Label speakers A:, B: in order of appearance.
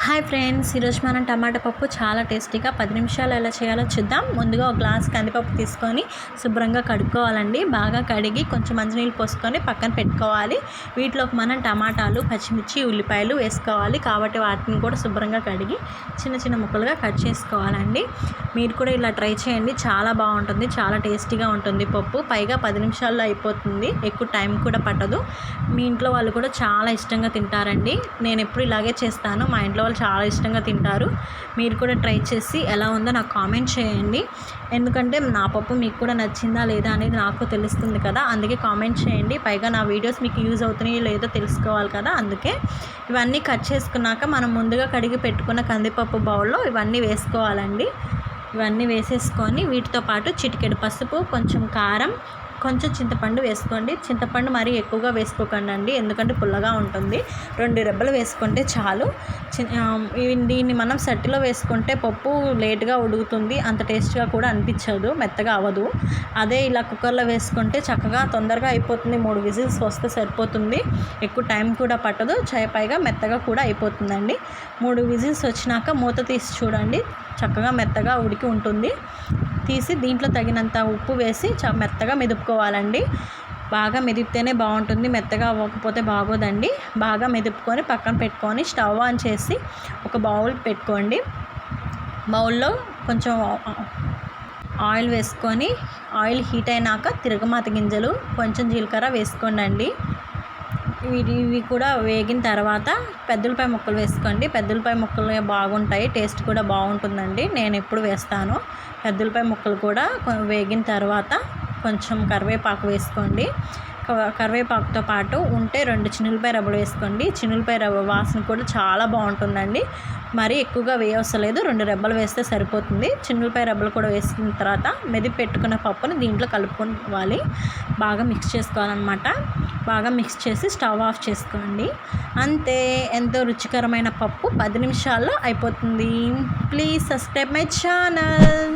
A: Hi friends, ఈరోజు మనం టమాటా పప్పు చాలా టేస్టీగా 10 నిమిషాలు ఎలా చేయాలో చూద్దాం. ముందుగా ఒక గ్లాస్ కందిపప్పు తీసుకొని శుభ్రంగా కడుక్కోవాలండి. బాగా కడిగి కొంచెం మంచినీళ్ళు పోసుకొని పక్కన పెట్టుకోవాలి. వీటిలోకి మనం టమాటాలు, పచ్చిమిర్చి, ఉల్లిపాయలు వేసుకోవాలి. కాబట్టి వాటిని కూడా శుభ్రంగా కడిగి చిన్న చిన్న ముక్కలుగా కట్ చేసుకోవాలండి. మీరు కూడా ఇలా ట్రై చేయండి, చాలా బాగుంటుంది, చాలా టేస్టీగా ఉంటుంది పప్పు. పైగా 10 నిమిషాల్లో అయిపోతుంది, ఎక్కువ టైం కూడా పట్టదు. మీ ఇంట్లో వాళ్ళు కూడా చాలా ఇష్టంగా తింటారండి. నేను ఎప్పుడు ఇలాగే చేస్తాను, మా ఇంట్లో చాలా ఇష్టంగా తింటారు. మీరు కూడా ట్రై చేసి ఎలా ఉందో నాకు కామెంట్ చేయండి. ఎందుకంటే నా పప్పు మీకు కూడా నచ్చిందా లేదా అనేది నాకు తెలుస్తుంది కదా, అందుకే కామెంట్ చేయండి. పైగా నా వీడియోస్ మీకు యూజ్ అవుతున్నాయో లేదో తెలుసుకోవాలి కదా, అందుకే. ఇవన్నీ కట్ చేసుకున్నాక మనం ముందుగా కడిగి పెట్టుకున్న కందిపప్పు బౌల్లో ఇవన్నీ వేసుకోవాలండి. ఇవన్నీ వేసేసుకొని వీటితో పాటు చిటికెడు పసుపు, కొంచెం కారం, కొంచెం చింతపండు వేసుకోండి. చింతపండు మరీ ఎక్కువగా వేసుకోకండి, ఎందుకంటే పుల్లగా ఉంటుంది. 2 రెబ్బలు వేసుకుంటే చాలు. దీన్ని మనం సట్టిలో వేసుకుంటే పప్పు లేట్గా ఉడుకుతుంది, అంత టేస్ట్గా కూడా అనిపించదు, మెత్తగా అవ్వదు. అదే ఇలా కుక్కర్లో వేసుకుంటే చక్కగా తొందరగా అయిపోతుంది. 3 విజిల్స్ వస్తే సరిపోతుంది, ఎక్కువ టైం కూడా పట్టదు. పైగా మెత్తగా కూడా అయిపోతుందండి. 3 విజిల్స్ వచ్చినాక మూత తీసి చూడండి, చక్కగా మెత్తగా ఉడికి ఉంటుంది. తీసి దీంట్లో తగినంత ఉప్పు వేసి మెత్తగా మెదుపుకోవాలండి. బాగా మెదిపితేనే బాగుంటుంది, మెత్తగా అవ్వకపోతే బాగోదండి. బాగా మెదుపుకొని పక్కన పెట్టుకొని స్టవ్ ఆన్ చేసి ఒక బౌల్ పెట్టుకోండి. బౌల్లో కొంచెం ఆయిల్ వేసుకొని, ఆయిల్ హీట్ అయినాక తిరగమాత గింజలు, కొంచెం జీలకర్ర వేసుకోండి. ఇవి కూడా వేగిన తర్వాత పెద్దలపాయ ముక్కలు వేసుకోండి. పెద్దలపాయ ముక్కలు బాగుంటాయి, టేస్ట్ కూడా బాగుంటుందండి. నేను ఎప్పుడు వేస్తాను. పెద్దలపాయ ముక్కలు కూడా వేగిన తర్వాత కొంచెం కరివేపాకు వేసుకోండి. కరివేపాకుతో పాటు ఉంటే 2 చిన్నులపాయ రవ్వలు వేసుకోండి. చిన్నులపాయ రవ్వ వాసన కూడా చాలా బాగుంటుందండి. మరీ ఎక్కువగా వేయవసలేదు, 2 రెబ్బలు వేస్తే సరిపోతుంది. చిన్నులపాయ రవ్వలు కూడా వేసుకున్న తర్వాత మెదిపి పెట్టుకున్న పప్పుని దీంట్లో కలుపుకోవాలి. బాగా మిక్స్ చేసుకోవాలన్నమాట. బాగా మిక్స్ చేసి స్టవ్ ఆఫ్ చేసుకోండి. అంతే, ఎంతో రుచికరమైన పప్పు 10 నిమిషాల్లో అయిపోతుంది. Please subscribe my channel.